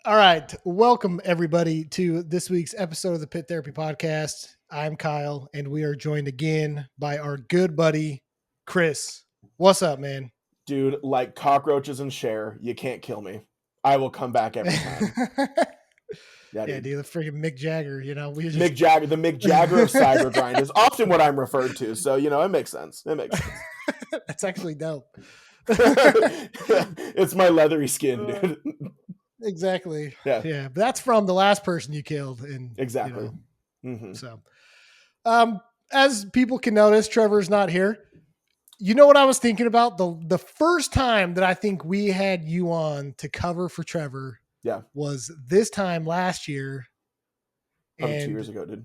All right. Welcome, everybody, to this week's episode of the Pit Therapy Podcast. I'm Kyle, and we are joined again by our good buddy, Chris. What's up, man? Dude, like cockroaches and Cher, you can't kill me. I will come back every time. Yeah, Yeah, dude. dude, the freaking Mick Jagger, we just. Mick Jagger, the Mick Jagger of cyber grind is often what I'm referred to. So, it makes sense. It makes sense. That's actually dope. It's my leathery skin, dude. Exactly. Yeah. Yeah. But that's from the last person you killed. And Exactly. So, as people can notice, Trevor's not here. You know what I was thinking about? The first time that I think we had you on to cover for Trevor was this time last year. Probably And 2 years ago, dude.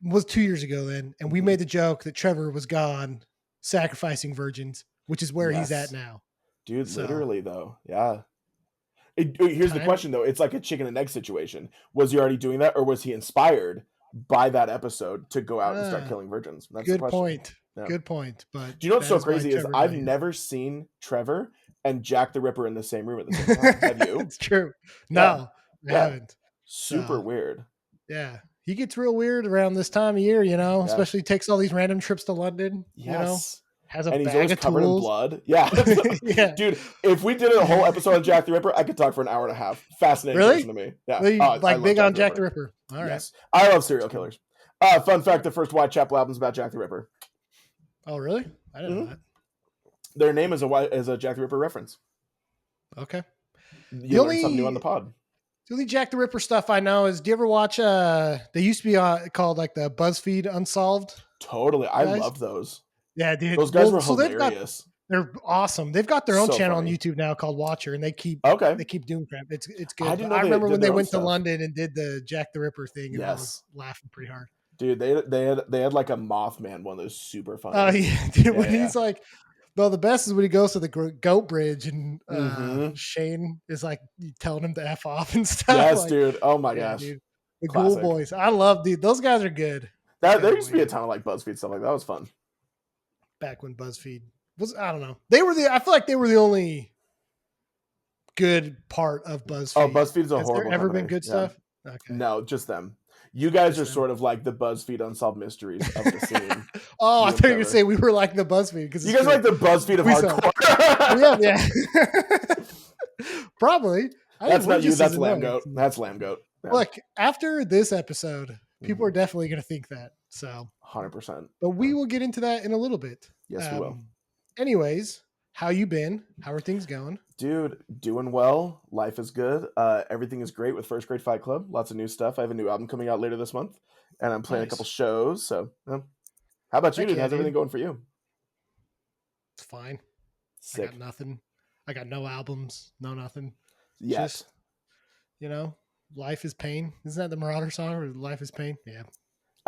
Was 2 years ago then. And we made the joke that Trevor was gone sacrificing virgins, which is where he's at now. Dude, literally though. Yeah. Here's the question though. It's like a chicken and egg situation. Was he already doing that, or was he inspired by that episode to go out and start killing virgins? That's good point. Yeah. Good point. But do you know what's so crazy is I've never seen Trevor and Jack the Ripper in the same room at the same time. Have you? It's true. No, I haven't. Super weird. Yeah. He gets real weird around this time of year, especially takes all these random trips to London, has a and he's bag always of covered tools. in blood. Yeah. Yeah. Dude, if we did a whole episode on Jack the Ripper, I could talk for an hour and a half. Fascinating person to me. Yeah. Big on Jack the Ripper. All right. Yes. I love serial killers. Fun fact, the first Whitechapel album is about Jack the Ripper. Oh, really? I didn't know that. Their name is a Jack the Ripper reference. Okay. You learn something new on the pod. The only Jack the Ripper stuff I know is, do you ever watch, they used to be called like the BuzzFeed Unsolved? Totally. I love those. Yeah, dude. Those guys were hilarious. They're awesome. They've got their own channel on YouTube now called Watcher, and they keep doing crap. It's good. I remember when they went to London and did the Jack the Ripper thing, and I was laughing pretty hard. Dude, they had like a Mothman one that was super funny. Oh yeah, dude. When he's like, well, the best is when he goes to the goat bridge and Shane is like telling him to F off and stuff. Yes, like, dude. Oh my gosh. Dude. The Ghoul Boys. I love those guys are good. There used to be a ton of like BuzzFeed stuff like that. Was fun. Back when BuzzFeed was, I don't know. I feel like they were the only good part of BuzzFeed. Oh, BuzzFeed's a horrible. Has there ever been good stuff? Okay. No, just them. You guys are sort of like the BuzzFeed Unsolved Mysteries of the scene. I thought you were going to say we were like the BuzzFeed. Because you guys are like the BuzzFeed of hardcore. Yeah. Probably. That's not you. That's Lamb Goat. That's Lamb Goat. Yeah. Look, after this episode, people are definitely going to think that. So 100%. But we will get into that in a little bit. Yes, we will. Anyways, how you been? How are things going? Dude, doing well. Life is good. Everything is great with First Grade Fight Club. Lots of new stuff. I have a new album coming out later this month, and I'm playing a couple shows. So, how about you, dude? How's everything going for you? It's fine. Sick. I got nothing. I got no albums, no nothing. Yes. Just, life is pain. Isn't that the Marauder song? Or Life is Pain? Yeah.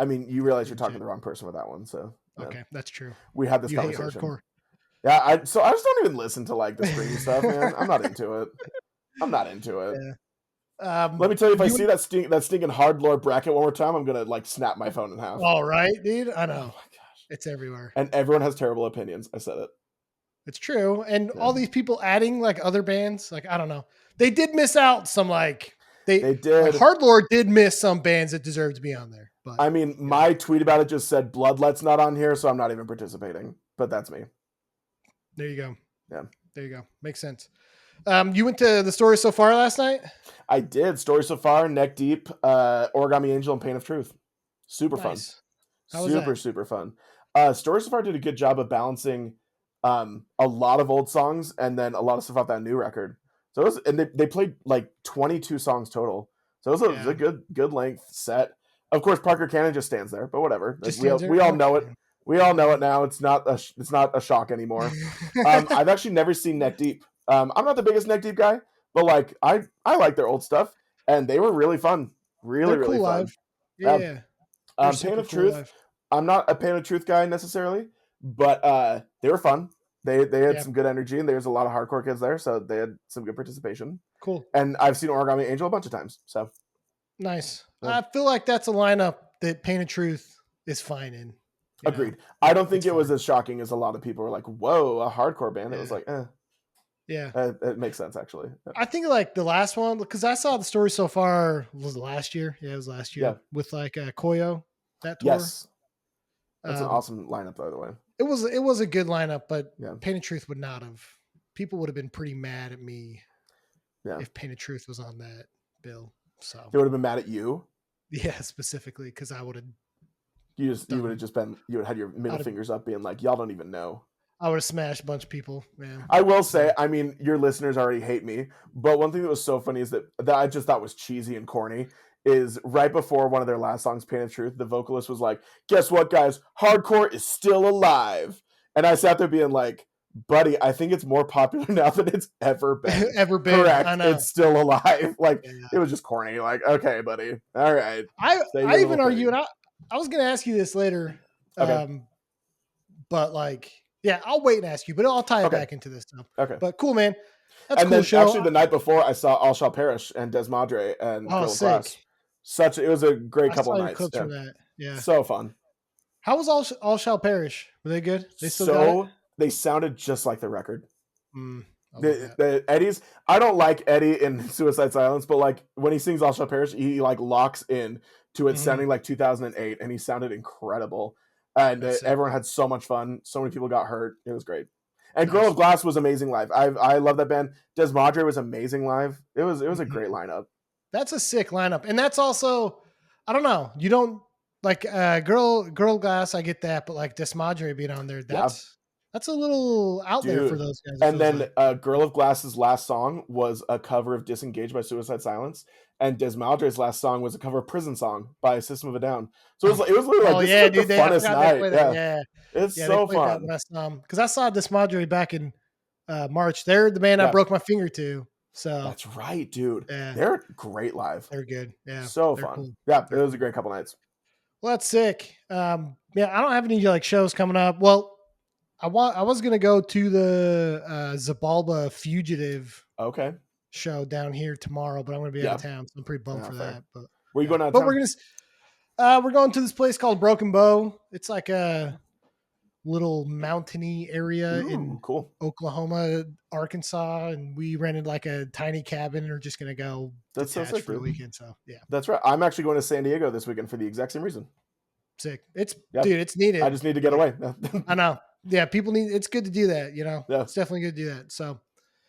I mean, you realize you're talking to the wrong person with that one, so. Okay, that's true. We had this conversation. Hate hardcore. Yeah, I just don't even listen to like the streaming stuff, man. I'm not into it. Yeah. Let me tell you, if I see that stinking hard lore bracket one more time, I'm gonna like snap my phone in half. All right, dude. I know. Oh my gosh, it's everywhere, and everyone has terrible opinions. I said it. It's true, and all these people adding like other bands, like I don't know, they did miss out some like they did. Like, Hardlore did miss some bands that deserve to be on there. But I mean, my tweet about it just said Bloodlet's not on here, so I'm not even participating. But that's me. There you go. Yeah. There you go. Makes sense. You went to the Story So Far last night? I did. Story So Far, Neck Deep, Origami Angel, and Pain of Truth. Super fun. Super fun. Story So Far did a good job of balancing a lot of old songs and then a lot of stuff off that new record. So it was, and they played like 22 songs total. So it was a good length set. Of course, Parker Cannon just stands there, but whatever. We all know it. We all know it now. It's not a shock anymore. I've actually never seen Neck Deep. I'm not the biggest Neck Deep guy, but like I like their old stuff, and they were really fun. Really cool fun. Live. Yeah. Pain of Truth. Live. I'm not a Pain of Truth guy necessarily, but they were fun. They had some good energy, and there's a lot of hardcore kids there, so they had some good participation. Cool. And I've seen Origami Angel a bunch of times. So nice. I feel like that's a lineup that Pain of Truth is fine in. Agreed. I don't think it was as shocking as a lot of people were like, whoa, a hardcore band. It was like, eh. Yeah. It makes sense, actually. I think like the last one, because I saw the story so far, was it last year? Yeah, it was last year Yeah. with like Koyo, that tour. Yes. That's an awesome lineup, by the way. It was a good lineup, but Yeah. Pain of Truth would not have. People would have been pretty mad at me Yeah. if Pain of Truth was on that bill. So they would have been mad at you. Yeah, specifically because I would have. You would have just been, you would have had your middle fingers up, being like, y'all don't even know. I would have smashed a bunch of people, man. I will say, I mean, your listeners already hate me, but one thing that was so funny is that I just thought was cheesy and corny is right before one of their last songs, Pain of Truth, the vocalist was like, guess what, guys? Hardcore is still alive. And I sat there being like, buddy, I think it's more popular now than it's ever been. Correct. I know. It's still alive. Like, it was just corny. Like, okay, buddy. All right. I even argue, and I was going to ask you this later. Okay. But like, yeah, I'll wait and ask you, but I'll tie it back into this stuff. Okay. But cool, man. That's and cool then show. Actually, the night before, I saw All Shall Perish and Desmadre and Girl of Glass. It was a great couple of nights. Clips from that. Yeah. So fun. How was All Shall Perish? Were they good? They still got it? They sounded just like the record. The Eddie's, I don't like Eddie in Suicide Silence, but like when he sings All Shall Perish, he like locks in to it sounding like 2008, and he sounded incredible. And everyone had so much fun. So many people got hurt. It was great. And Girl of Glass was amazing live. I love that band. Desmadre was amazing live. It was a great lineup. That's a sick lineup. And that's also, I don't know, you don't like Girl of Glass, I get that, but like Desmadre being on there, that's a little out there for those guys. And then Girl of Glass's last song was a cover of Disengaged by Suicide Silence. And Desmadre's last song was a cover of Prison Song by System of a Down. So it was literally like, this is like the funnest night. It's so fun. Because I saw Desmadre back in March. They're the band I broke my finger to. So that's right, dude. Yeah. They're great live. They're good. Yeah. So fun. Cool. Yeah, it was a great couple nights. Well, that's sick. Yeah, I don't have any like shows coming up. Well, I was gonna go to the Zabalba Fugitive show down here tomorrow, but I'm gonna be out of town, so I'm pretty bummed for that. But where you going out of town? But we're going to this place called Broken Bow. It's like a little mountainy area in Oklahoma, Arkansas, and we rented like a tiny cabin and we're just gonna go detach for the weekend. So yeah, that's right. I'm actually going to San Diego this weekend for the exact same reason. Sick. Dude, it's needed. I just need to get away. I know. Yeah, it's good to do that, you know. Yeah. It's definitely good to do that. So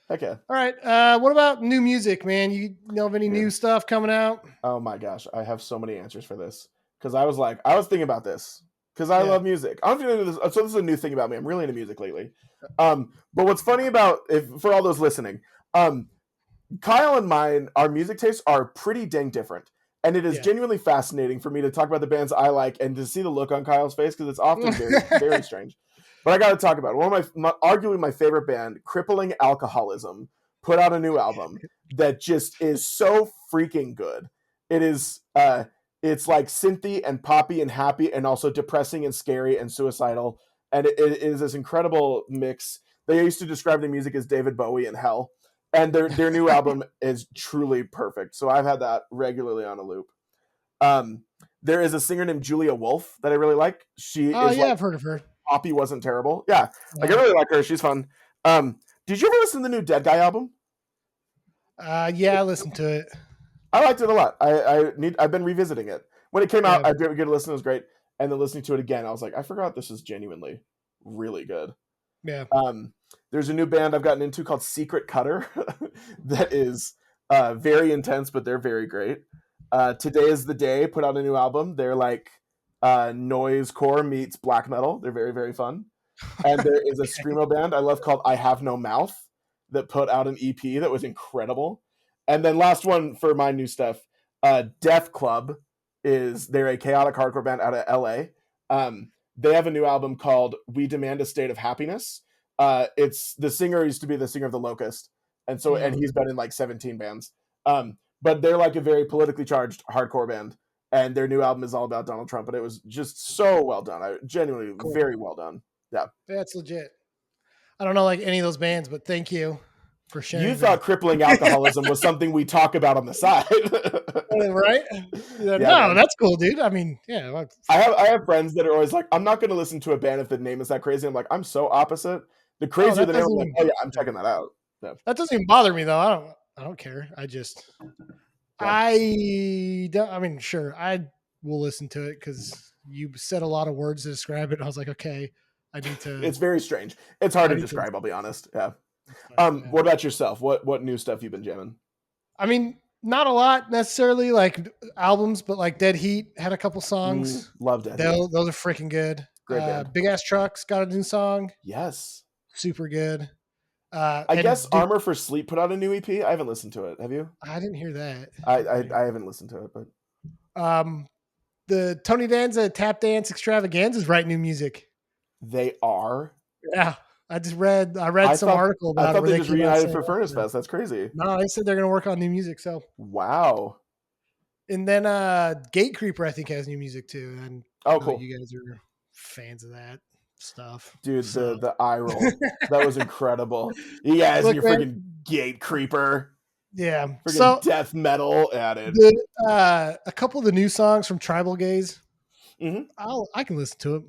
okay. All right. What about new music, man? You know of any new stuff coming out? Oh my gosh, I have so many answers for this. Because I was thinking about this. Because I love music. I don't know if you know this. So this is a new thing about me. I'm really into music lately. But what's funny about, for all those listening, Kyle and mine, our music tastes are pretty dang different. And it is genuinely fascinating for me to talk about the bands I like and to see the look on Kyle's face, because it's often very, very strange. But I got to talk about it. One of arguably my favorite band, Crippling Alcoholism, put out a new album that just is so freaking good. It is, it's like synthy and poppy and happy and also depressing and scary and suicidal. And it is this incredible mix. They used to describe the music as David Bowie in hell. And their new album is truly perfect. So I've had that regularly on a loop. There is a singer named Julia Wolf that I really like. I've heard of her. Poppy wasn't terrible. Yeah. Like I really like her. She's fun. Did you ever listen to the new Dead Guy album? Yeah, I listened to it. I liked it a lot. I've been revisiting it. When it came out, I gave it a good listen. It was great. And then listening to it again, I was like, I forgot this is genuinely really good. Yeah. There's a new band I've gotten into called Secret Cutter that is very intense, but they're very great. Today is the Day put out a new album. They're like noise core meets black metal. They're very, very fun. And there is a screamo band I love called I Have No Mouth that put out an EP that was incredible. And then last one for my new stuff, Death Club they're a chaotic hardcore band out of LA. They have a new album called We Demand a State of Happiness. It's the singer used to be the singer of The Locust. And so, and he's been in like 17 bands. But they're like a very politically charged hardcore band. And their new album is all about Donald Trump. And it was just so well done. Genuinely very well done. Yeah. That's legit. I don't know like any of those bands, but thank you for sharing. You thought Crippling Alcoholism was something we talk about on the side. Right? No, that's cool, dude. I mean, yeah. I have friends that are always like, I'm not going to listen to a band if the name is that crazy. I'm like, I'm so opposite. The crazier the name, I'm like, oh yeah, I'm checking that out. Yeah. That doesn't even bother me though. I don't care. I mean, sure, I will listen to it because you said a lot of words to describe it. And I was like, okay, I need to. It's very strange. It's hard I to need to. describe. I'll be honest. Yeah. Yeah. What about yourself? What new stuff you been jamming? I mean, not a lot necessarily like albums, but like Dead Heat had a couple songs. Love Dead Heat. Those are freaking good. Great band. Big Ass Trucks got a new song. Yes. Super good. I guess Armor for Sleep put out a new EP. I haven't listened to it. Have you? I didn't hear that. I haven't listened to it, but the Tony Danza Tap Dance Extravaganza is writing new music. They are. Yeah, I read some article about it. I thought they just reunited for Furnace Fest. That's crazy. No, they said they're going to work on new music. So wow. And then Gate Creeper, I think, has new music too. And cool. You guys are fans of that stuff, dude. So. The eye roll that was incredible. You guys and your freaking Gate Creeper. Yeah, freaking death metal added. A couple of the new songs from Tribal Gaze. Mm-hmm. I can listen to it.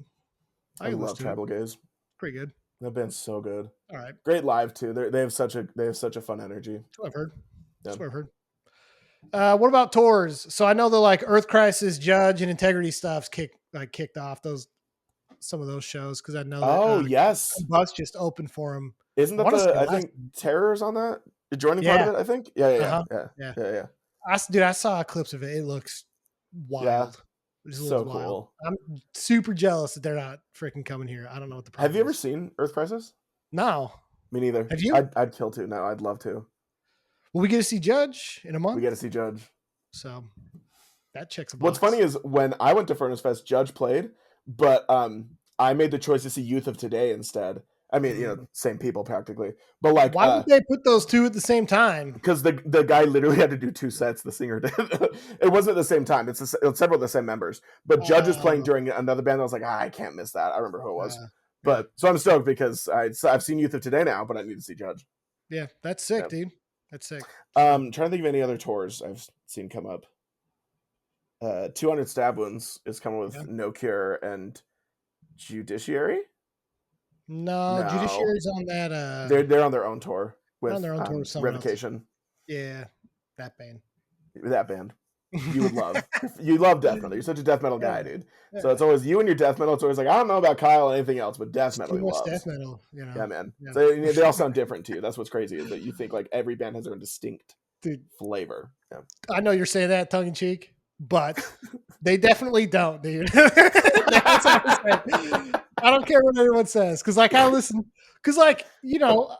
I love Tribal Gaze. Pretty good. That band's so good. All right, great live too. They have such a fun energy. That's what I've heard. That's what I've heard. What about tours? So I know the like Earth Crisis, Judge, and Integrity stuff's kicked off some of those shows because I know. That, yes, Bus just opened for them. Isn't that I think Terror's on that? Joining part of it, I think. Yeah. I saw clips of it. It looks wild. Yeah. So cool. Wild. I'm super jealous that they're not freaking coming here. I don't know what the problem Have you ever seen Earth Crisis? No. Me neither. Have you? I'd kill to. No, I'd love to. Well, we get to see Judge in a month. We get to see Judge. So that checks a box. What's funny is when I went to Furnace Fest, Judge played, but I made the choice to see Youth of Today instead. I mean, same people practically. But like, why would they put those two at the same time? Because the guy literally had to do 2 sets. The singer did. It wasn't at the same time. It's several of the same members. But Judge was playing during another band. I was like, I can't miss that. I remember who it was. But so I'm stoked because I've seen Youth of Today now, but I need to see Judge. Yeah, that's sick, dude. That's sick. Trying to think of any other tours I've seen come up. 200 Stab Wounds is coming with No Cure and Judiciary. No, Judiciary's on that. They're on their own tour with on their own tour with Revocation. Else. Yeah, that band. That band. You would love. You love death metal. You're such a death metal guy, dude. Yeah. So it's always you and your death metal. It's always like, I don't know about Kyle or anything else, but death metal. Too much death metal, you know. Yeah, man. Yeah. So they all sound different to you. That's what's crazy is that you think like every band has their own distinct flavor. Yeah. I know you're saying that tongue in cheek, but they definitely don't, dude. That's what I'm saying. I don't care what anyone says because like I listen. Because, like, you know,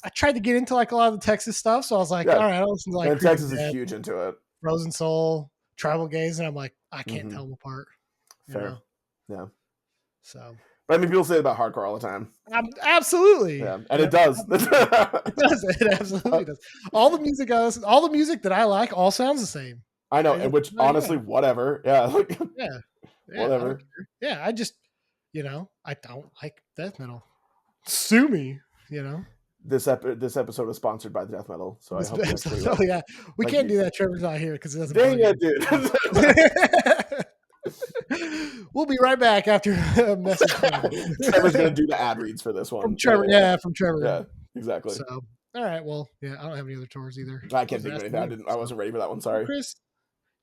I tried to get into, like, a lot of the Texas stuff. So I was like, all right, I'll listen to, like, and Texas is huge into it. Frozen Soul, Tribal Gaze. And I'm like, I can't tell them apart. Fair. Yeah. So. But I mean, people say it about hardcore all the time. Absolutely. Yeah. And it does. It does. It absolutely does. All the music that I like all sounds the same. I know. And which, honestly, whatever. Yeah. Yeah. Whatever. Yeah. I just, you know, I don't like death metal. Sue me, you know. This episode is sponsored by death metal, so I hope. Oh yeah, we can't do that. Trevor's not here because it doesn't. Dang it, dude! We'll be right back after a message. Trevor's gonna do the ad reads for this one. From Trevor, from Trevor. Yeah, exactly. So, all right, well, yeah, I don't have any other tours either. I can't think of anything. I wasn't ready for that one. Sorry, Chris.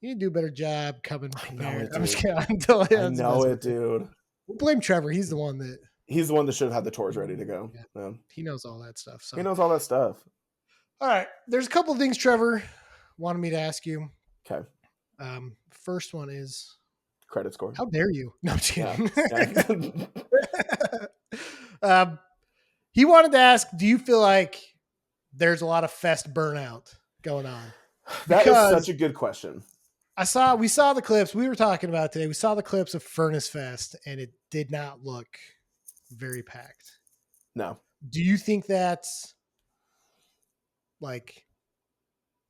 You need to do a better job coming prepared. I'm just kidding. I know it, dude. We'll blame Trevor. He's the one that should have had the tours ready to go. Yeah. He knows all that stuff. So. He knows all that stuff. All right. There's a couple of things Trevor wanted me to ask you. Okay. First one is credit score. How dare you? No, I'm just kidding. Yeah. He wanted to ask, do you feel like there's a lot of fest burnout going on? That is such a good question. We saw the clips we were talking about today. We saw the clips of Furnace Fest and it did not look very packed. No. Do you think that's like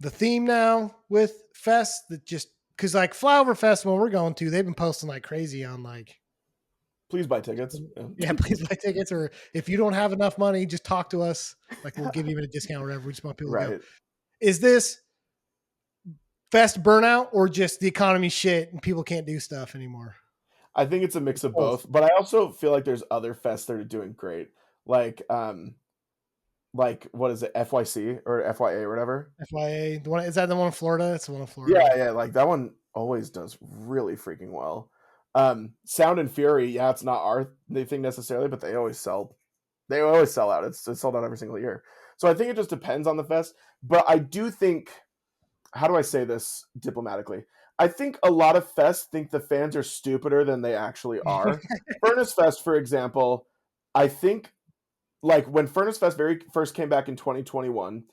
the theme now with Fest that just because like Flyover Festival we're going to, they've been posting like crazy on like please buy tickets. Yeah, please buy tickets. Or if you don't have enough money, just talk to us. Like we'll give you a discount or whatever. We just want people to go. Is this Fest burnout or just the economy shit and people can't do stuff anymore? I think it's a mix of both, but I also feel like there's other fests that are doing great. Like like what is it, FYC or FYA or whatever? FYA. The one, is that the one in Florida? It's the one in Yeah, Florida. yeah, like that one always does really freaking well. Sound and Fury, yeah, it's not our thing necessarily, but they always sell out. It's sold out every single year. So I think it just depends on the fest. But I do think, how do I say this diplomatically? I think a lot of fests think the fans are stupider than they actually are. Furnace Fest, for example, I think like when Furnace Fest very first came back in 2021,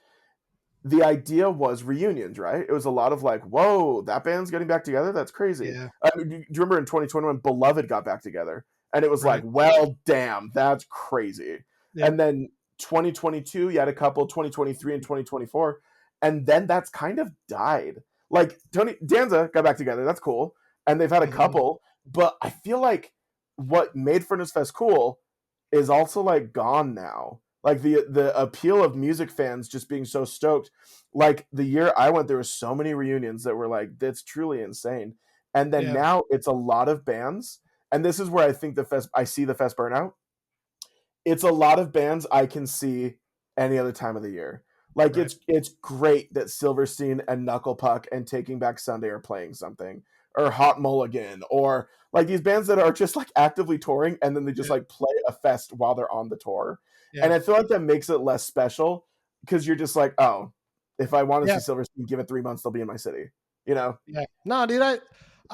the idea was reunions, right? It was a lot of like, whoa, that band's getting back together? That's crazy. Yeah. I mean, do you remember in 2021, Beloved got back together? And it was like, Right. well, damn, that's crazy. Yep. And then 2022, you had a couple, 2023 and 2024. And then that's kind of died. Like Tony Danza got back together. That's cool. And they've had a Mm-hmm. couple. But I feel like what made Furnace Fest cool is also like gone now. Like the appeal of music fans just being so stoked. Like the year I went, there were so many reunions that were like, that's truly insane. And then Yeah. now it's a lot of bands, and this is where I think I see the fest burnout. It's a lot of bands I can see any other time of the year. Like Right. it's great that Silverstein and Knucklepuck and Taking Back Sunday are playing something, or Hot Mulligan, or like these bands that are just like actively touring and then they just Yeah. like play a fest while they're on the tour. And Yeah. I feel like that makes it less special because you're just like, oh, if I want to Yeah. see Silverstein, give it 3 months, they'll be in my city. You know? Yeah. No, dude, I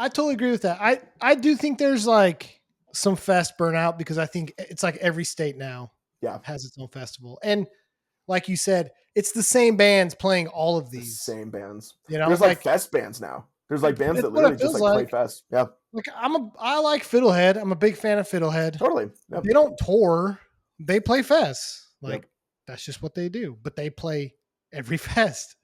totally agree with that. I do think there's like some fest burnout because I think it's like every state now Yeah. has its own festival. And like you said, it's the same bands playing all of The these. same bands. You know, There's like like fest bands now. There's like bands it's that what it literally just feels like play like. fest. Yeah. Like I like Fiddlehead. I'm a big fan of Fiddlehead. Totally. Yep. They don't tour. They play fests. Yep. Like that's just what they do. But they play every fest.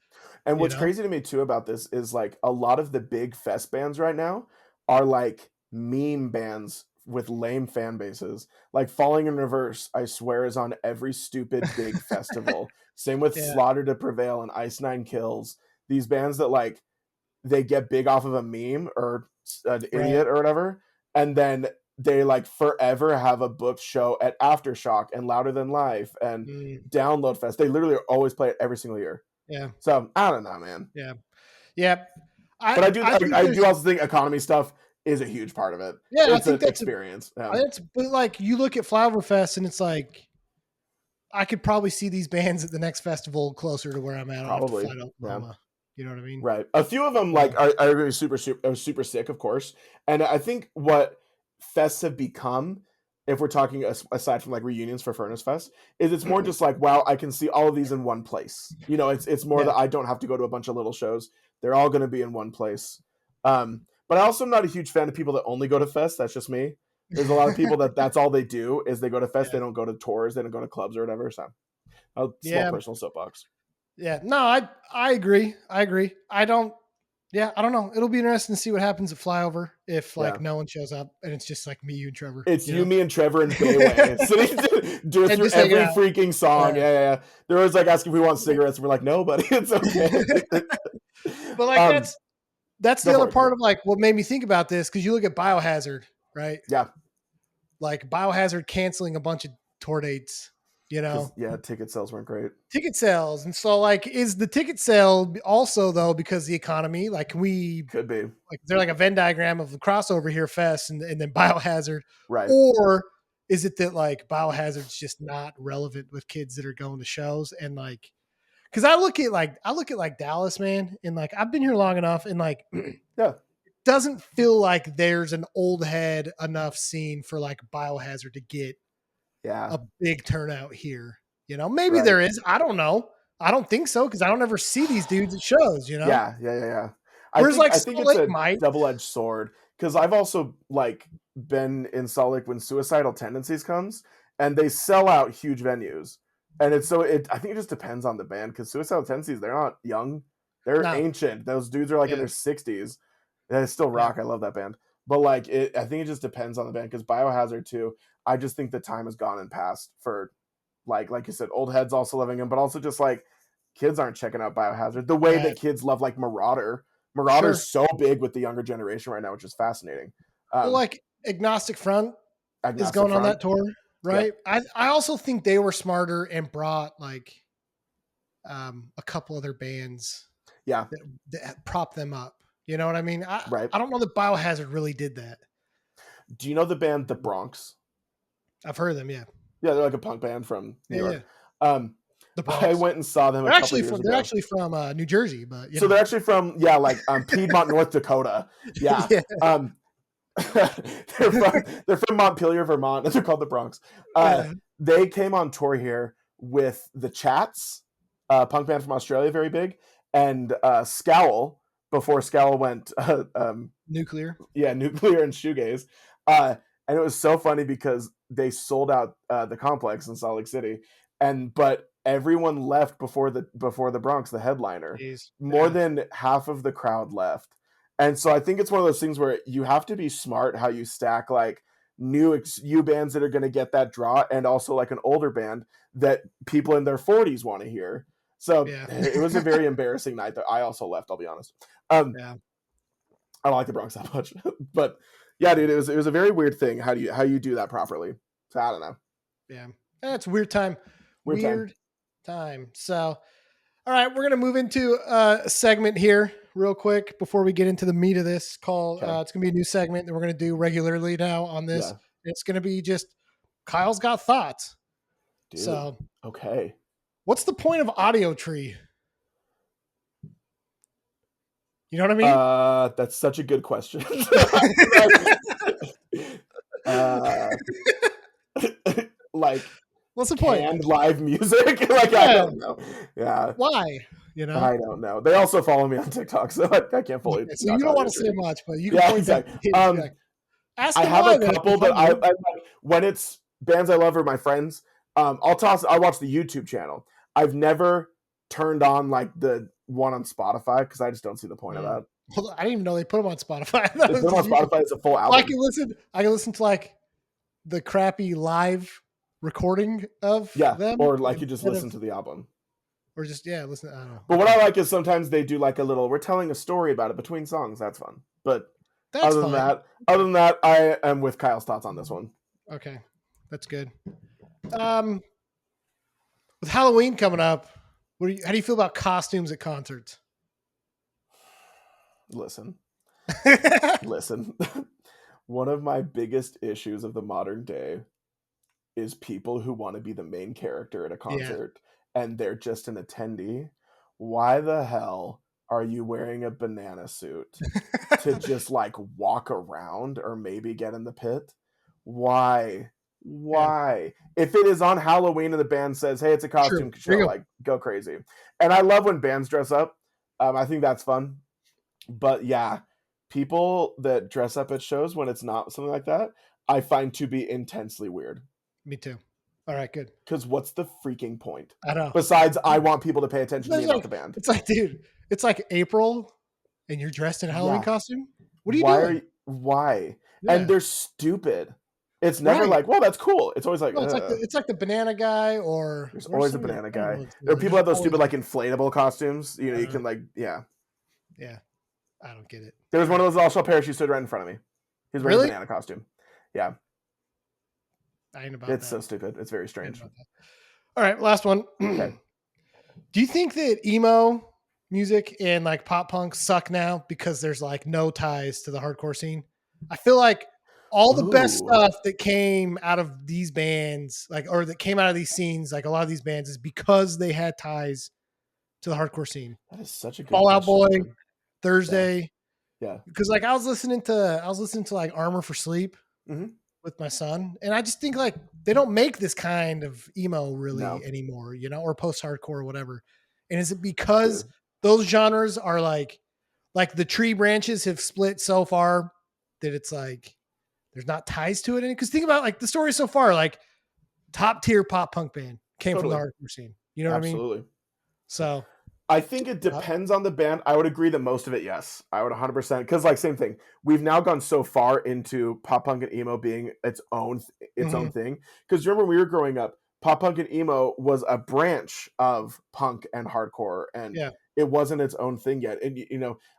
And You what's know? crazy to me too about this is like a lot of the big fest bands right now are like meme bands with lame fan bases. Like Falling in Reverse, I swear, is on every stupid big festival. Same with Yeah. Slaughter to Prevail and Ice Nine Kills. These bands that like they get big off of a meme or an Right. idiot or whatever, and then they like forever have a booked show at Aftershock and Louder Than Life and Mm, Download Fest. They literally always play it every single year. yeah. So I don't know, man. Yeah. Yeah. But I think I do there's also think economy stuff is a huge part of it. yeah, I It's think an that's a experience. it's but like you look at Flowerfest and it's like I could probably see these bands at the next festival closer to where I'm at. I don't have to Probably. fly to Yeah. Oklahoma. You know what I mean? Right. A few of them Yeah. like are really super sick, of course. And I think what fests have become, if we're talking aside from like reunions for Furnace Fest, is it's more just like, wow, I can see all of these in one place. You know, it's more Yeah. that I don't have to go to a bunch of little shows. They're all going to be in one place. But I also am not a huge fan of people that only go to fests. That's just me. There's a lot of people that's all they do is they go to fests. Yeah. They don't go to tours. They don't go to clubs or whatever. So a small Yeah. personal soapbox. Yeah. No, I agree. I don't I don't know. It'll be interesting to see what happens at Flyover if like Yeah. no one shows up and it's just like me, you, and Trevor. It's You you, know? me, and Trevor and Bayway sitting do And through just hanging every out. freaking song. Yeah. Yeah. They're always like asking if we want cigarettes. We're like, no, buddy, it's okay. But like that's Go the other for it. part of like what made me think about this because you look at Biohazard, right? Yeah, Like Biohazard canceling a bunch of tour dates, you because know, ticket sales weren't great. ticket sales. And so like is the ticket sale also though because the economy, like can we Could be like is there like a Venn diagram of the crossover here fest and then Biohazard, right. or is it that like Biohazard's just not relevant with kids that are going to shows and like because I look at like Dallas, man, and like I've been here long enough and like Yeah, doesn't feel like there's an old head enough scene for like Biohazard to get yeah, a big turnout here. You know, maybe right. there is. I don't know. I don't think so because I don't ever see these dudes at shows. You know, Yeah. whereas like I think Salt it's Lake a might. double edged sword because I've also like been in Salt Lake when Suicidal Tendencies comes and they sell out huge venues. And I think it just depends on the band because Suicidal Tendencies, they're not young, they're No, ancient. Those dudes are like in yeah, their 60s. They still yeah, rock. I love that band. But like I think it just depends on the band because Biohazard too. I just think the time has gone and passed for like you said, old heads also loving them, but also just like kids aren't checking out Biohazard the way right, that kids love like Marauder. sure. Marauder's so big with the younger generation right now, which is fascinating. Well, Um, like Agnostic Front is Agnostic going on Front, that tour. right? Yep. I also think they were smarter and brought like a couple other bands that prop them up. You know what I mean? I don't know that Biohazard really did that. Do you know the band The Bronx? I've heard of them, yeah. Yeah, they're like a punk band from New York. The Bronx. I went and saw them a couple years ago. They're actually from New Jersey, but so they're actually from Piedmont, North Dakota. Yeah. they're from Montpelier, Vermont, and they're called The Bronx. They came on tour here with the Chats, punk band from Australia, very big, and Scowl before Scowl went nuclear. Yeah, nuclear and shoegaze. And it was so funny because they sold out the complex in Salt Lake City, but everyone left before the Bronx, the headliner. More than half of the crowd left. And so I think it's one of those things where you have to be smart how you stack like new bands that are going to get that draw, and also like an older band that people in their 40s want to hear. So it was a very embarrassing night that I also left, I'll be honest. I don't like the Bronx that much, but yeah, dude, it was a very weird thing. How you do that properly? So I don't know. Yeah, it's a weird time. Weird time. So, all right, we're gonna move into a segment here real quick before we get into the meat of this call. It's gonna be a new segment that we're gonna do regularly now on this. Yeah. It's gonna be just Kyle's got thoughts. Dude, so okay. What's the point of Audio Tree? You know what I mean? That's such a good question. Like, what's the point? And live music? Like, I don't know. Yeah. Why? You know? I don't know. They also follow me on TikTok, so I can't fully. So you don't want to say much, but you can point exactly. I have a couple, but I like when it's bands I love or my friends. I'll watch the YouTube channel. I've never turned on like the one on Spotify because I just don't see the point of that. Well, I didn't even know they put them on Spotify. They put them on Spotify. It's a full album. I can listen to like the crappy live recording of them, or like you just listen to the album, or just listen. I don't know. But what I like is sometimes they do like a little. We're telling a story about it between songs. That's fun. But other than that, I am with Kyle's thoughts on this one. Okay, that's good. With Halloween coming up, how do you feel about costumes at concerts? Listen. One of my biggest issues of the modern day is people who want to be the main character at a concert and they're just an attendee. Why the hell are you wearing a banana suit to just like walk around or maybe get in the pit? Why? If it is on Halloween and the band says, hey, it's a costume show, like go crazy. And I love when bands dress up. I think that's fun. But yeah, people that dress up at shows when it's not something like that, I find to be intensely weird. Me too. All right, good. Because what's the freaking point? I know. Besides, I want people to pay attention to me about the band. It's like, dude, it's like April and you're dressed in a Halloween costume? What are you doing? Why? Yeah. And they're stupid. It's never like, well, that's cool. It's always like, it's like the banana guy, or there's always a banana guy. Or people have those stupid like inflatable costumes. You know, you can like, yeah. I don't get it. There was one of those all-shell parachutes stood right in front of me. He's wearing a banana costume. Yeah. I ain't about it's so stupid. It's very strange. All right, last one. Okay. Do you think that emo music and like pop punk suck now because there's like no ties to the hardcore scene? I feel like all the best stuff that came out of these bands, or that came out of these scenes, like a lot of these bands, is because they had ties to the hardcore scene. That is such a good Fall Out Boy, Thursday. Yeah. Because like I was listening to like Armor for Sleep with my son, and I just think like they don't make this kind of emo really anymore, you know, or post-hardcore or whatever. And is it because those genres are like the tree branches have split so far that it's like there's not ties to it? Because think about like the story so far, like top tier pop punk band came from the hardcore scene. You know what I mean? Absolutely. So I think it depends on the band. I would agree that most of it, yes. I would 100%. Because like same thing. We've now gone so far into pop punk and emo being its own thing. Because remember when we were growing up, pop punk and emo was a branch of punk and hardcore. And it wasn't its own thing yet. And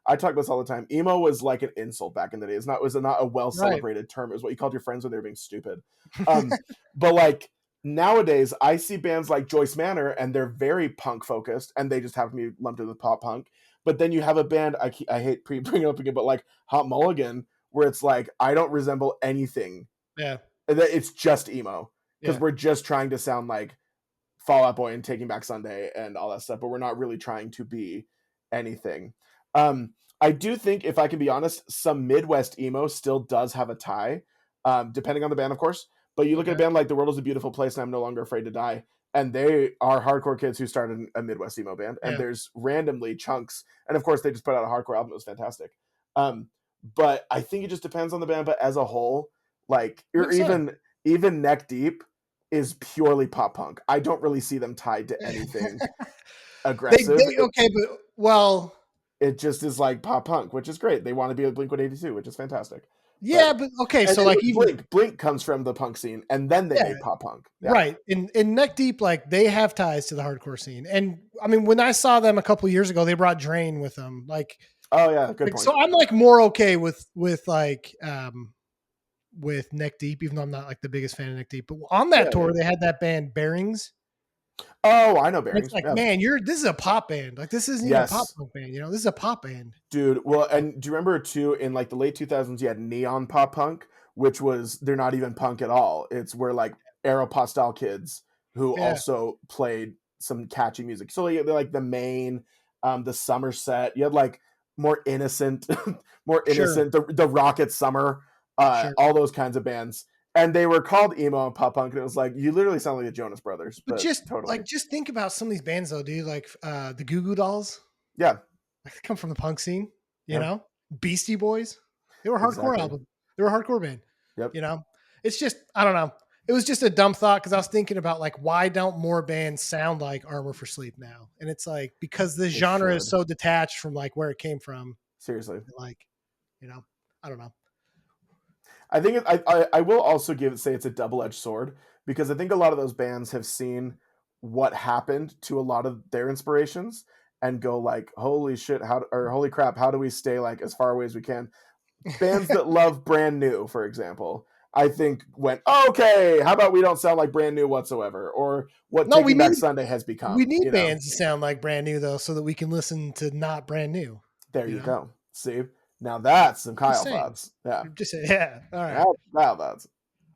I talk about this all the time. Emo was like an insult back in the day. It was not a well celebrated term. It was what you called your friends when they were being stupid. But like nowadays, I see bands like Joyce Manor, and they're very punk focused, and they just have to be lumped in with pop punk. But then you have a band I hate bringing it up again, but like Hot Mulligan, where it's like I don't resemble anything. Yeah, it's just emo because yeah. we're just trying to sound like Fall Out Boy and Taking Back Sunday and all that stuff, but we're not really trying to be anything. I do think, if I can be honest, some Midwest emo still does have a tie, depending on the band, of course. But you look at a band like The World Is a Beautiful Place and I'm No Longer Afraid to Die, and they are hardcore kids who started a Midwest emo band, and there's randomly chunks, and of course they just put out a hardcore album that was fantastic. But I think it just depends on the band. But as a whole, like, or even Neck Deep is purely pop punk. I don't really see them tied to anything aggressive. It just is like pop punk, which is great. They want to be like Blink-182, which is fantastic. Yeah, but okay, so like even Blink comes from the punk scene, and then they made pop punk, right? In Neck Deep, like they have ties to the hardcore scene, and I mean, when I saw them a couple of years ago, they brought Drain with them, like. Oh yeah, good point. So I'm like more okay with Neck Deep, even though I'm not like the biggest fan of Neck Deep. But on that tour, they had that band Bearings. Oh, I know Bearings. It's like, man, this is a pop band. Like, this isn't even a pop punk band. This is a pop band, dude. Well, and do you remember too? In like the late 2000s, you had neon pop punk, which was they're not even punk at all. It's where like Aeropostale kids who also played some catchy music. So they're like the Maine, the Somerset. You had like more innocent, the Rocket Summer, all those kinds of bands. And they were called emo and pop punk, and it was like you literally sound like the Jonas Brothers. But just totally, just think about some of these bands though, dude. Like the Goo Goo Dolls. Yeah, like they come from the punk scene. You know, Beastie Boys. They were a hardcore album. They were a hardcore band. Yep. It's just I don't know. It was just a dumb thought because I was thinking about like why don't more bands sound like Armor for Sleep now? And it's like because the genre is so detached from like where it came from. Seriously, like I don't know. I think I will also say it's a double-edged sword, because I think a lot of those bands have seen what happened to a lot of their inspirations and go like, holy shit, holy crap, how do we stay like as far away as we can? Bands that love Brand New, for example, I think went, okay, how about we don't sound like Brand New whatsoever, or what Taking Back Sunday has become. We need bands to sound like Brand New though, so that we can listen to not Brand New. There you go. See? Now that's some Kyle thoughts. Yeah. All right. Kyle thoughts.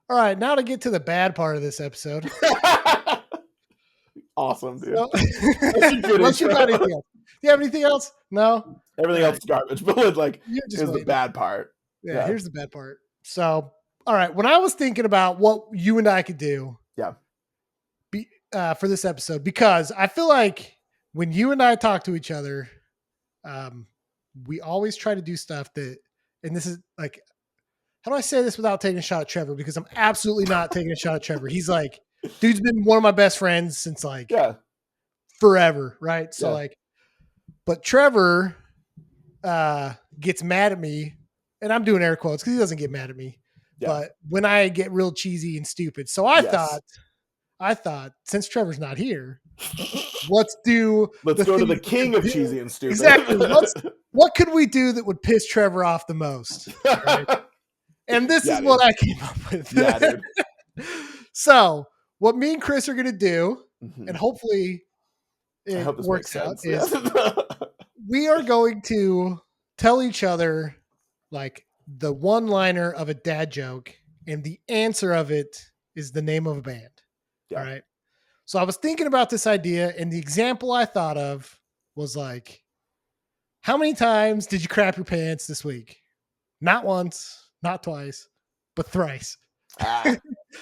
All right. Now to get to the bad part of this episode. Awesome, dude. Unless you got anything else. Do you have anything else? No? Everything else is garbage, but like, here's the bad part. Yeah, here's the bad part. So, all right. When I was thinking about what you and I could do for this episode, because I feel like when you and I talk to each other, we always try to do stuff that, and this is like, how do I say this without taking a shot at Trevor? Because I'm absolutely not taking a shot at Trevor. He's like, dude's been one of my best friends since like forever. Right. So like, but Trevor gets mad at me, and I'm doing air quotes because he doesn't get mad at me. But when I get real cheesy and stupid. So I thought since Trevor's not here, let's go to the king of cheesy and stupid. Exactly. What could we do that would piss Trevor off the most? Right? And this is what I came up with. Yeah, dude. So what me and Chris are going to do, and hopefully it works out, is we are going to tell each other like the one-liner of a dad joke, and the answer of it is the name of a band. All right. So I was thinking about this idea, and the example I thought of was like, how many times did you crap your pants this week? Not once, not twice, but thrice.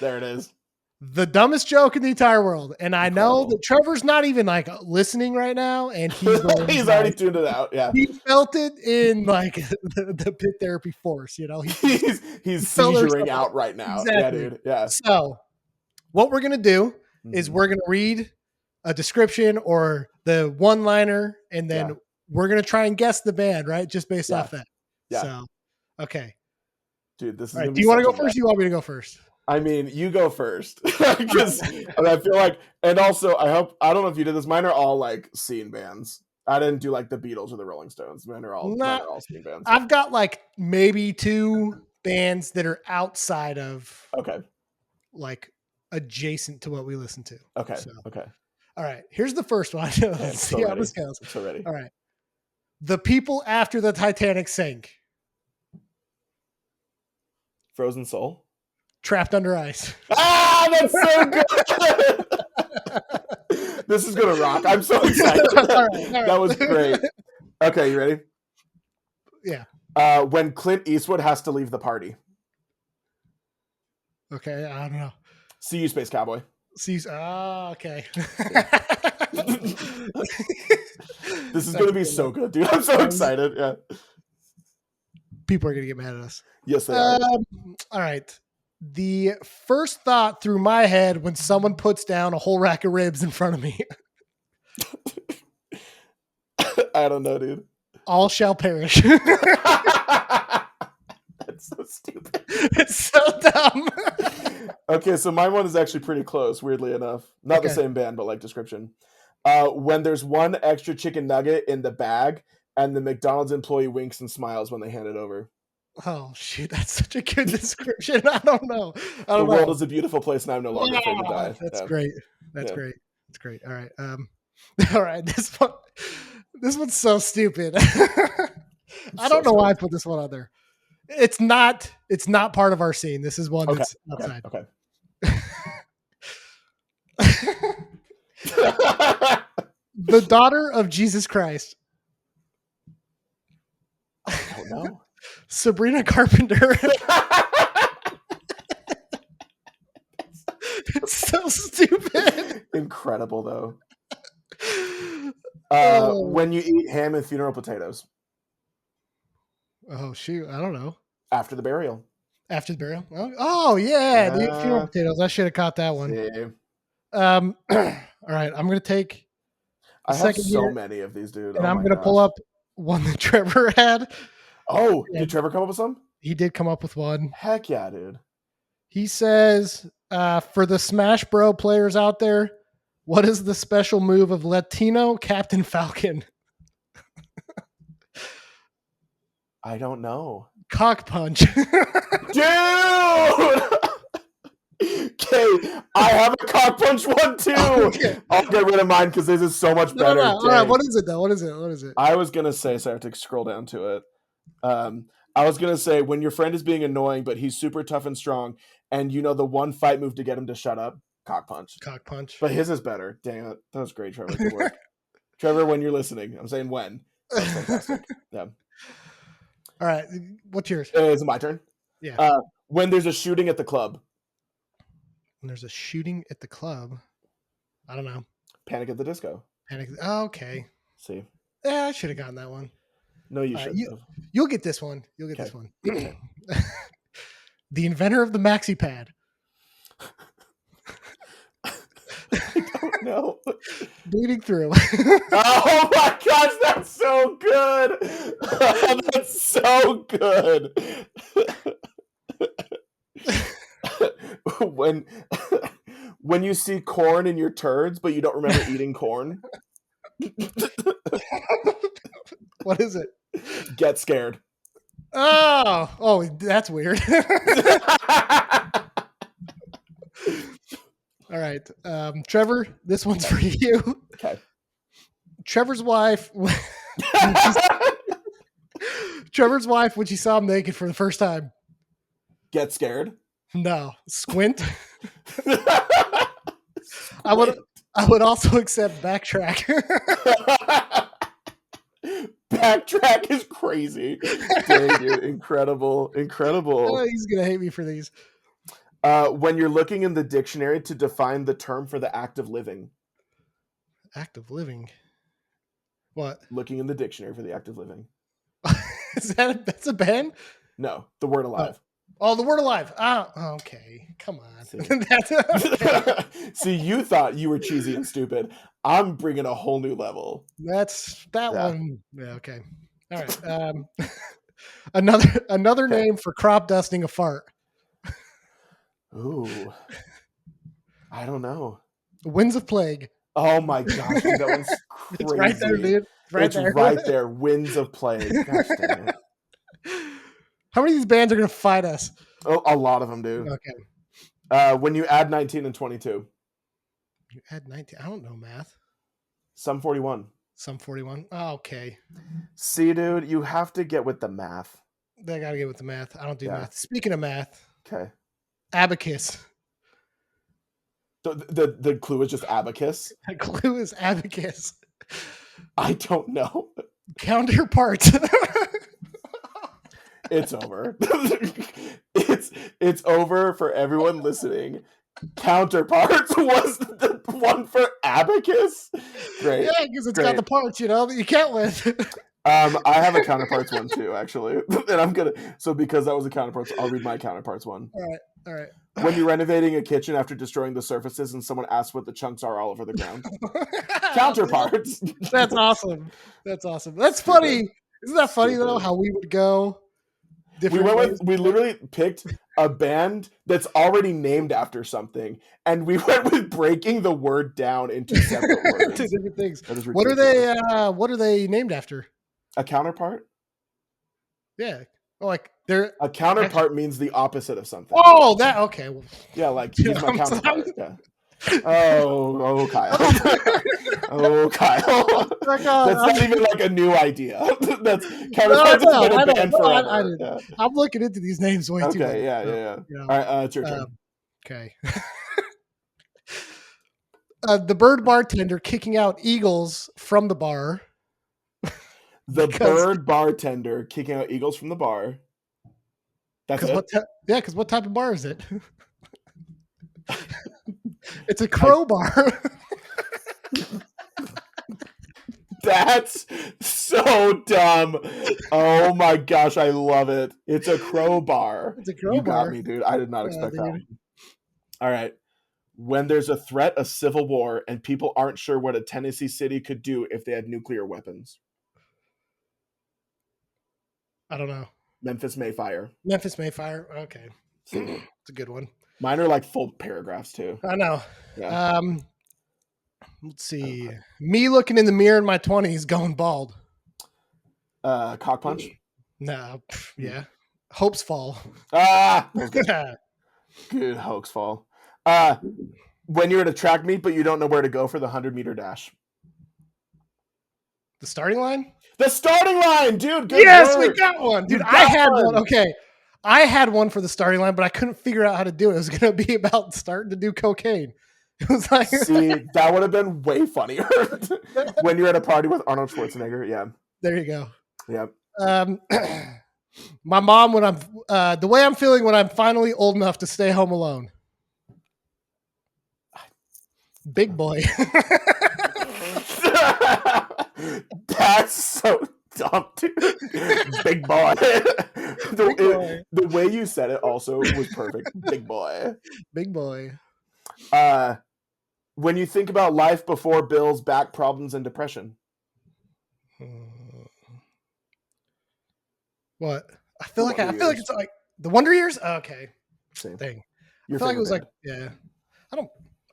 There it is. The dumbest joke in the entire world. And I know that Trevor's not even like listening right now, and he's already tuned it out. Yeah. He felt it in like the pit therapy force, He's seizuring out right now. Exactly. Yeah, dude. Yeah. So what we're going to do is we're going to read a description or the one-liner, and then we're going to try and guess the band, right? Just based off that. Yeah. So, okay. Dude, this is right. Do you want to go first? Or do you want me to go first? I mean, you go first. Because I feel like, and also I don't know if you did this. Mine are all like scene bands. I didn't do like the Beatles or the Rolling Stones. Mine are all singing bands. I've got like maybe 2 bands that are outside of Okay. like adjacent to what we listen to. Okay. So, Okay. all right. Here's the first one. Okay, Let's see how this goes. I'm so ready. All right. The people after the Titanic sank. Frozen Soul. Trapped Under Ice. Ah, that's so good. This is gonna rock. I'm so excited. All right. That was great. Okay, you ready? Yeah. When Clint Eastwood has to leave the party. Okay, I don't know. See You, Space Cowboy. Okay. This is going to be so good, dude. I'm so excited. Yeah. People are going to get mad at us. Yes, they are. All right. The first thought through my head when someone puts down a whole rack of ribs in front of me. I don't know, dude. All shall perish. That's so stupid. It's so dumb. Okay, so my one is actually pretty close, weirdly enough. Not the same band, but like description. When there's one extra chicken nugget in the bag and the McDonald's employee winks and smiles when they hand it over. Oh, shoot. That's such a good description. I don't know. The world is a beautiful place and I'm no longer afraid to die. That's great. That's great. That's great. All right. All right. This one's so stupid. I don't know why I put this one on there. It's not part of our scene. This is one that's outside. Okay. The daughter of Jesus Christ. I don't know. Sabrina Carpenter. It's so stupid. Incredible, though. When you eat ham and funeral potatoes. Oh, shoot. I don't know. After the burial. After the burial? Oh yeah. The funeral potatoes. I should have caught that one. Yeah. All right. I'm going to take I have so many of these, dude. And I'm going to pull up one that Trevor had. Oh, did Trevor come up with some? He did come up with one. Heck yeah, dude. He says, for the Smash Bro players out there, what is the special move of Latino Captain Falcon? I don't know. Cock punch. Dude! Okay, I have a cock punch one too. Okay. I'll get rid of mine because this is so much better. No. All right, what is it though? What is it? I was gonna say, so I have to scroll down to it. I was gonna say when your friend is being annoying, but he's super tough and strong, and you know the one fight move to get him to shut up, cock punch. Cock punch. But his is better. Dang it, that was great, Trevor. Good work, Trevor. When you're listening, I'm saying when. That's fantastic. Yeah. All right, what's yours? Is it my turn? Yeah. When there's a shooting at the club. When there's a shooting at the club, I don't know. Panic at the Disco. Okay. See. Yeah, I should have gotten that one. No, you should have. You'll get this one. This one. The inventor of the maxi pad. I don't know. Bleeding through. Oh my gosh, that's so good. That's so good. When you see corn in your turds, but you don't remember eating corn. What is it? Get scared. Oh, that's weird. All right. Trevor, this one's for you. Okay. Trevor's wife, when she saw him naked for the first time. Get scared? No. Squint. I would also accept backtrack. Backtrack is crazy. Dang, dude. Incredible. Oh, he's going to hate me for these. When you're looking in the dictionary to define the term for the act of living. Act of living? What? Looking in the dictionary for the act of living. That's a band? No, the word alive. Oh, the word alive. Okay. Come on. See. Okay. See, you thought you were cheesy and stupid. I'm bringing a whole new level. That's that one. Yeah, okay. All right. Another name for crop dusting a fart. Ooh. I don't know. Winds of Plague. Oh my gosh, dude, that one's crazy. It's right there, dude. right it's there. right there. Winds of Plague. Gosh dang it. How many of these bands are going to fight us? Oh, a lot of them do. Okay. When you add 19 and 22. You add 19. I don't know math. Some 41. Some 41. Oh, okay. See, dude, you have to get with the math. They got to get with the math. I don't do math. Speaking of math. Okay. Abacus. The clue is just abacus? The clue is abacus. I don't know. Counterparts. It's over. It's over for everyone listening. Counterparts was the one for abacus. Great. Yeah, because it's got the parts, that you can't with. I have a counterparts one too, actually, and I'm gonna. So because that was a counterparts, I'll read my counterparts one. All right. When you're renovating a kitchen after destroying the surfaces, and someone asks what the chunks are all over the ground. Counterparts. That's awesome. That's funny. Isn't that funny though? How we would go. We literally picked a band that's already named after something, and we went with breaking the word down into separate words. Two different things. What are they named after? A counterpart? Yeah. Oh, like they're a counterpart means the opposite of something. Oh, that okay. Well, yeah, like he's my counterpart. Yeah. Oh, Kyle. Oh, Kyle. That's not even like a new idea. That's counterparts has been a band forever. Yeah. I'm looking into these names way too much. Okay, yeah. All right, it's your turn. Okay. The bird bartender kicking out eagles from the bar. The bird bartender kicking out eagles from the bar. That's it? Because what type of bar is it? It's a crowbar. That's so dumb. Oh my gosh, I love it. It's a crowbar. It's a crowbar. You got me, dude. I did not expect that. All right. When there's a threat of civil war and people aren't sure what a Tennessee city could do if they had nuclear weapons. I don't know. Memphis Mayfire. Okay. It's a good one. Mine are like full paragraphs too. I know. Yeah. Let's see. Me looking in the mirror in my 20s going bald. Cock punch? No. Yeah. Hopes fall. Ah! Good hoax fall. When you're at a track meet, but you don't know where to go for the 100-meter dash. The starting line? The starting line, dude. Good yes, work. We got one. Dude, I had one. Okay. I had one for the starting line, but I couldn't figure out how to do it. It was going to be about starting to do cocaine. It was like, see, that would have been way funnier when you're at a party with Arnold Schwarzenegger. Yeah. There you go. Yeah. My mom, when I'm the way I'm feeling when I'm finally old enough to stay home alone. Big boy. That's so dumb, dude. Big boy. The way you said it also was perfect. Big boy. Big boy. When you think about life before bills, back problems, and depression. What? I feel like it's like the Wonder Years. Okay. Same thing. I feel like it was like, yeah. I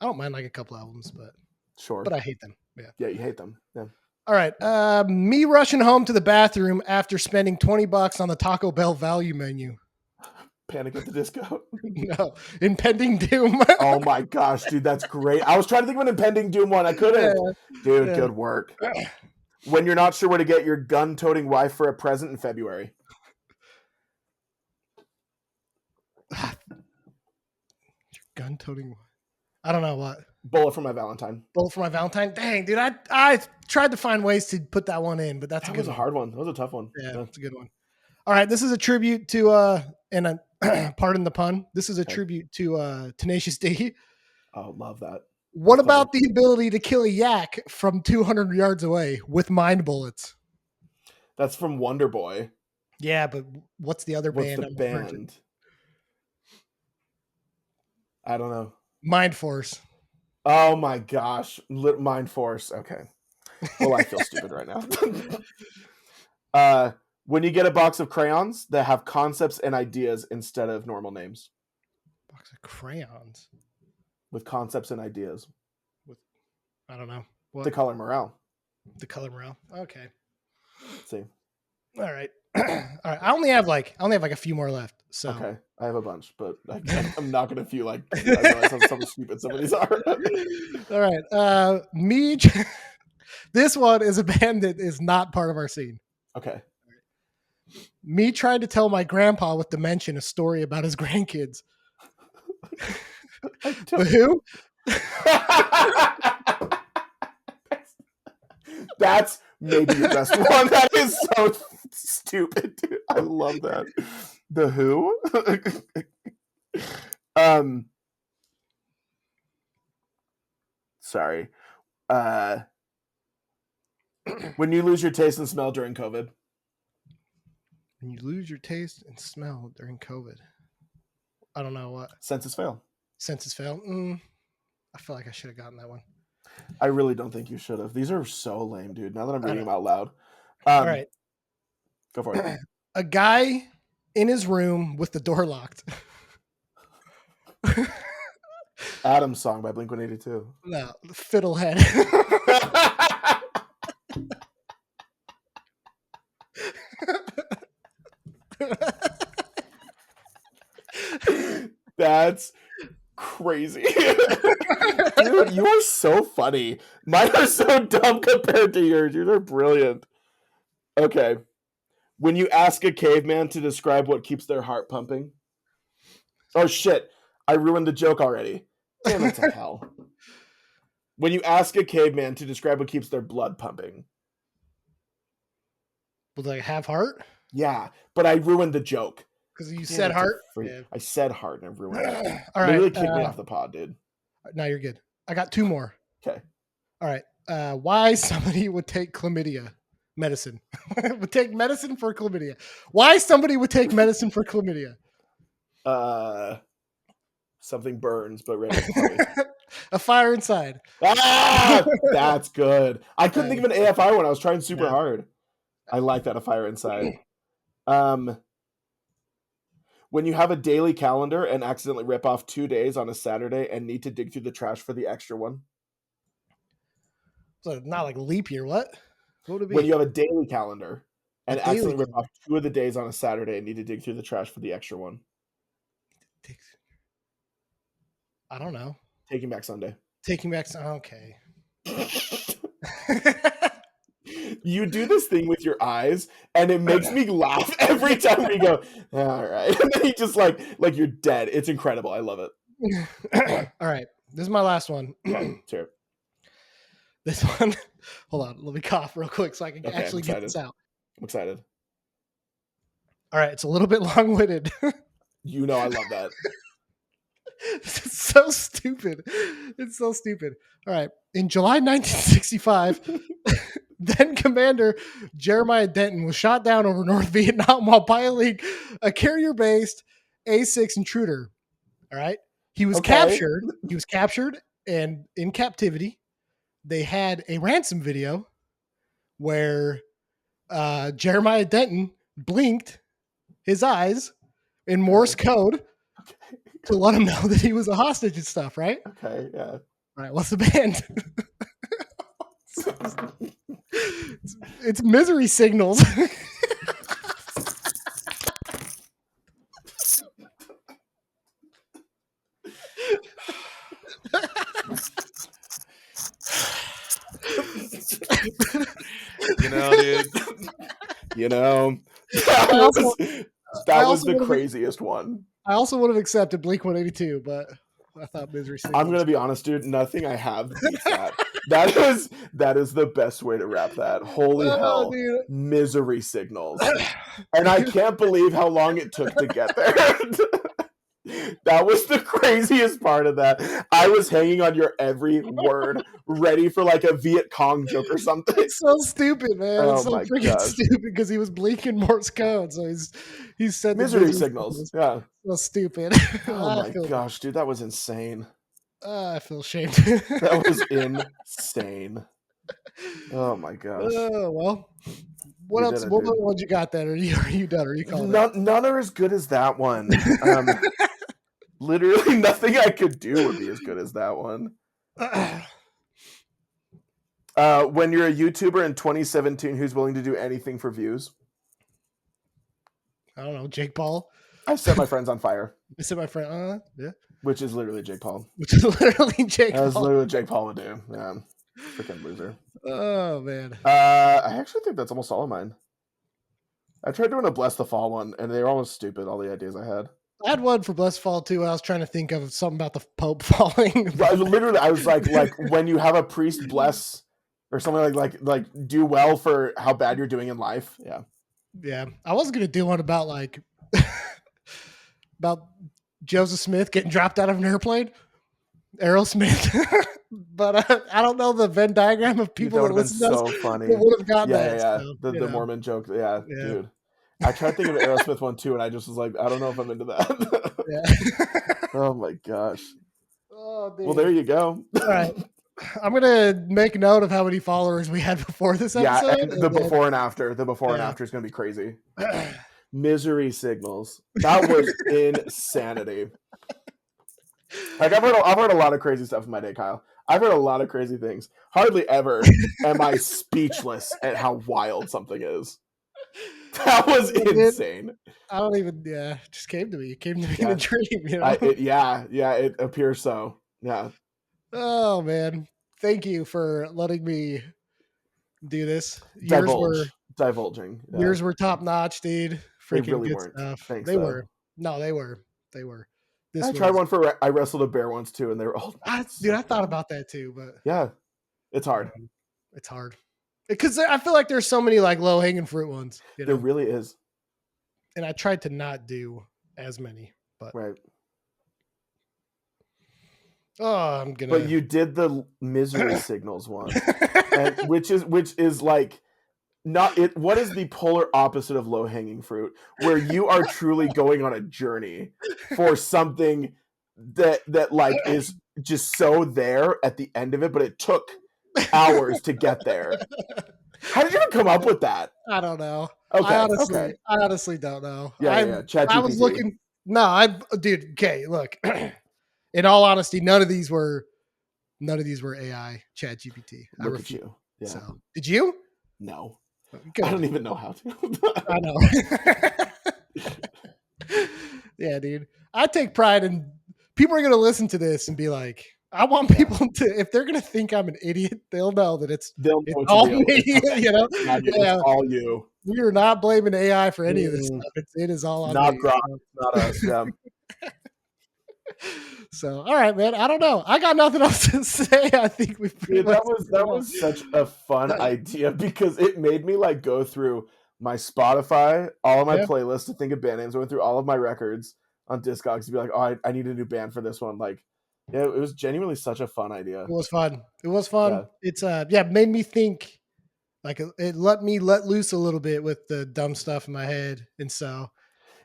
don't mind like a couple albums, but sure. But I hate them. Yeah. Yeah, you hate them. Yeah. All right. Me rushing home to the bathroom after spending $20 on the Taco Bell value menu. Panic at the Disco. No. Impending Doom. Oh my gosh, dude, that's great. I was trying to think of an Impending Doom one. I couldn't. Yeah. Dude, good work. When you're not sure where to get your gun-toting wife for a present in February. Your gun-toting wife. I don't know what. Bullet for my Valentine. Dang, dude. I tried to find ways to put that one in, but that was a hard one. That was a tough one. Yeah, that's a good one. All right. This is a tribute to, and pardon the pun. This is a tribute to Tenacious D. Oh, love that. What about the ability to kill a yak from 200 yards away with mind bullets? That's from Wonder Boy. Yeah, but what's the other band? What's the band? I don't know. Mind Force. Oh my gosh. Mind Force. Okay. Well, I feel stupid right now. When you get a box of crayons that have concepts and ideas instead of normal names. Box of crayons? With concepts and ideas. I don't know. What? The color morale. The color morale. Okay. Let's see. All right. All right. I only have like a few more left. So okay, I have a bunch, but I'm not gonna feel like I realize how stupid some of these are. All right. This one is a band that is not part of our scene. Okay. Me trying to tell my grandpa with dementia a story about his grandkids. The Who? That's maybe your best one. That is so stupid, dude. I love that. The Who? Sorry. When you lose your taste and smell during COVID. When you lose your taste and smell during COVID. I don't know what. Senses fail. Senses fail. I feel like I should have gotten that one. I really don't think you should have. These are so lame, dude. Now that I'm reading them out loud. All right. Go for it. A guy in his room with the door locked. Adam's song by Blink-182. No, Fiddlehead. That's crazy. Dude, you are so funny. Mine are so dumb compared to yours. Yours are brilliant. Okay. When you ask a caveman to describe what keeps their heart pumping. Oh, shit. I ruined the joke already. Damn it to hell. When you ask a caveman to describe what keeps their blood pumping. Would they have heart? Yeah, but I ruined the joke. Because you said heart? Yeah. I said heart and I ruined it. All right. Literally kicked me off the pod, dude. No, you're good. I got two more. Okay. All right. Why somebody would take chlamydia medicine? Would take medicine for chlamydia. Why somebody would take medicine for chlamydia? Something burns, but ready. A fire inside. Ah, that's good. I couldn't think of an AFI one. I was trying super hard. I like that, a fire inside. When you have a daily calendar and accidentally rip off 2 days on a Saturday and need to dig through the trash for the extra one. So not like leap year. What would it be? When you have a daily calendar and accidentally rip off 2 of the days on a Saturday and need to dig through the trash for the extra one. I don't know. Taking Back Sunday. Taking Back Sunday. Okay. You do this thing with your eyes, and it makes me laugh every time we go, all right. And then you just like you're dead. It's incredible. I love it. All right. This is my last one. Sure. This one. Hold on. Let me cough real quick so I can actually get this out. I'm excited. All right. It's a little bit long-winded. You know I love that. This is so stupid. It's so stupid. All right. In July 1965, then Commander Jeremiah Denton was shot down over North Vietnam while piloting a carrier-based A-6 intruder. All right. He was captured. He was captured and in captivity. They had a ransom video where Jeremiah Denton blinked his eyes in Morse code to let him know that he was a hostage and stuff, right? Okay, yeah. All right, what's the band? It's Misery Signals. You know, dude. You know, that was the craziest one. I also would have accepted Blink-182, but I thought Misery Signals. I'm gonna be honest, dude. Nothing I have beats that. That is the best way to wrap that. Holy hell, dude. Misery Signals, and I can't believe how long it took to get there. That was the craziest part of that. I was hanging on your every word, ready for like a Viet Cong joke or something. It's so stupid, man. It's so freaking stupid because he was blinking Morse code. So he said Misery Signals. Yeah. So stupid. Oh my gosh, dude, that was insane. I feel ashamed. That was insane. Oh my gosh. Oh well. What else? What other ones you got then? Are you done? Are you calling? None are as good as that one. Literally nothing I could do would be as good as that one. When you're a YouTuber in 2017 who's willing to do anything for views. I don't know, Jake Paul. I set my friends on fire. I said my friend, yeah. Which is literally Jake Paul. Which is literally Jake Paul. That's literally what Jake Paul would do. Yeah. Freaking loser. Oh, man. I actually think that's almost all of mine. I tried doing a Bless the Fall one, and they were almost stupid, all the ideas I had. I had one for Bless Fall, too. I was trying to think of something about the Pope falling. I was like when you have a priest bless or something like do well for how bad you're doing in life. Yeah. Yeah. I was going to do one about like about Joseph Smith getting dropped out of an airplane. Aerosmith. But I don't know the Venn diagram of people that listen to us. So funny. That would have gotten yeah, that. Yeah. So, the Mormon joke. Yeah, dude. I tried to think of an Aerosmith one too, and I just was like, I don't know if I'm into that. Yeah. Oh my gosh. Oh, dude. Well, there you go. All right. I'm gonna make note of how many followers we had before this episode. Yeah, and the before and after. The before and after is gonna be crazy. Misery signals. That was insanity. Like I've heard a lot of crazy stuff in my day, Kyle. I've heard a lot of crazy things. Hardly ever am I speechless at how wild something is. That was insane. I don't even. Yeah, it just came to me. It came to me in a dream. You know? It appears so. Yeah. Oh man, thank you for letting me do this. Divulging. Yeah. Yours were top notch, dude. Freaking really good weren't. stuff. Thanks, they were. No, they were. I tried one for. I wrestled a bear once too, and they were all. I thought about that too, but yeah, it's hard. It's hard because I feel like there's so many like low hanging fruit ones. You know? There really is. And I tried to not do as many, but right. Oh, I'm gonna. But you did the misery signals one, which is like not it. What is the polar opposite of low hanging fruit? Where you are truly going on a journey for something that like is just so there at the end of it, but it took hours to get there. How did you even come up with that? I don't know. Okay, I honestly don't know. Yeah. I was looking. No, dude. Okay, look. In all honesty, none of these were AI Chat GPT. Look at you. Yeah. So, did you? No. Good. I don't even know how to. I know. Yeah, dude. I take pride in people are going to listen to this and be like, I want people to, if they're going to think I'm an idiot, they'll know that it's all me. You know? It's all you. We are not blaming AI for any of this stuff. It is all on not me. Grok, not us. Yeah. So, all right, man. I don't know. I got nothing else to say. I think we've that was such a fun idea because it made me like go through my Spotify, all of my playlists to think of band names. I went through all of my records on Discogs to be like, oh, I need a new band for this one. Like, yeah, it was genuinely such a fun idea. It was fun. Yeah. It's made me think. Like it let me let loose a little bit with the dumb stuff in my head, and so.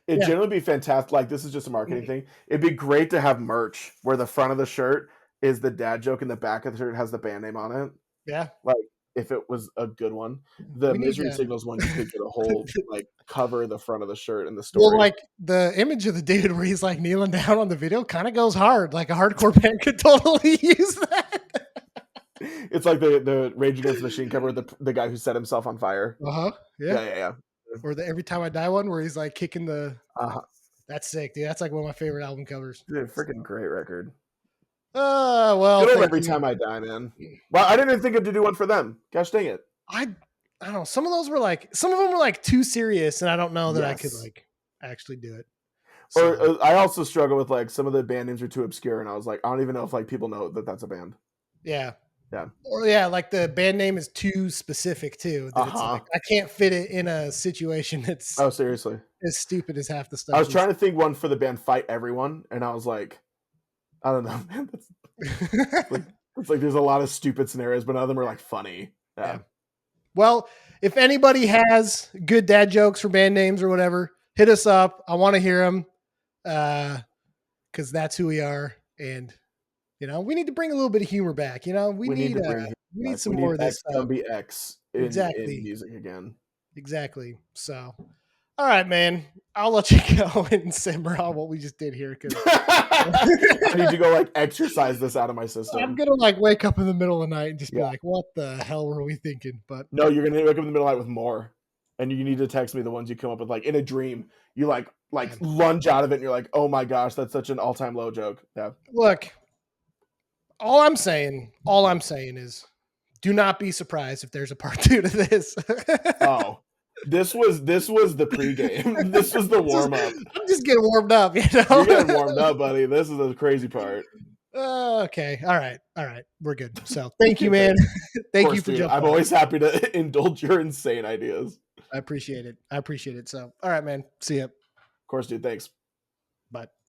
It'd generally be fantastic. Like, this is just a marketing thing. It'd be great to have merch where the front of the shirt is the dad joke and the back of the shirt has the band name on it. Yeah. Like, if it was a good one. The Misery Signals one, you could get a whole, like, cover the front of the shirt and the story. Well, like, the image of the dude where he's, like, kneeling down on the video kind of goes hard. Like, a hardcore band could totally use that. It's like the Rage Against the Machine cover with the guy who set himself on fire. Uh-huh. Yeah. Or the Every Time I Die one where he's like kicking the. That's sick, dude. That's like one of my favorite album covers. Dude, freaking great record. Well, Every Time I Die, man. Well, I didn't even think of to do one for them. Gosh dang it. I don't know. Some of them were like too serious, and I don't know that I could like actually do it. So. Or I also struggle with like some of the band names are too obscure, and I was like, I don't even know if like people know that that's a band. Yeah. Yeah. Or like the band name is too specific too. That it's like, I can't fit it in a situation that's seriously as stupid as half the stuff. I was trying to think one for the band Fight Everyone, and I was like, I don't know, man. It's like there's a lot of stupid scenarios, but none of them are like funny. Yeah. Well, if anybody has good dad jokes for band names or whatever, hit us up. I want to hear them because that's who we are. And you know, we need to bring a little bit of humor back. You know, we need some more of this stuff. X in music again. Exactly. So, All right, man. I'll let you go and simmer on what we just did here because I need to go like exercise this out of my system. I'm gonna like wake up in the middle of the night and just be like, "What the hell were we thinking?" But no, you're gonna wake up in the middle of the night with more, and you need to text me the ones you come up with. Like in a dream, you like lunge out of it, and you're like, "Oh my gosh, that's such an all-time low joke." Yeah. Look, all I'm saying is, do not be surprised if there's a part 2 to this. Oh. This was the pregame. This was the warm up. I'm just getting warmed up, you know. You're getting warmed up, buddy. This is the crazy part. Okay. All right. We're good. So thank you, man. Thank you for jumping. I'm always happy to indulge your insane ideas. I appreciate it. So, all right, man. See ya. Of course, dude. Thanks. Bye.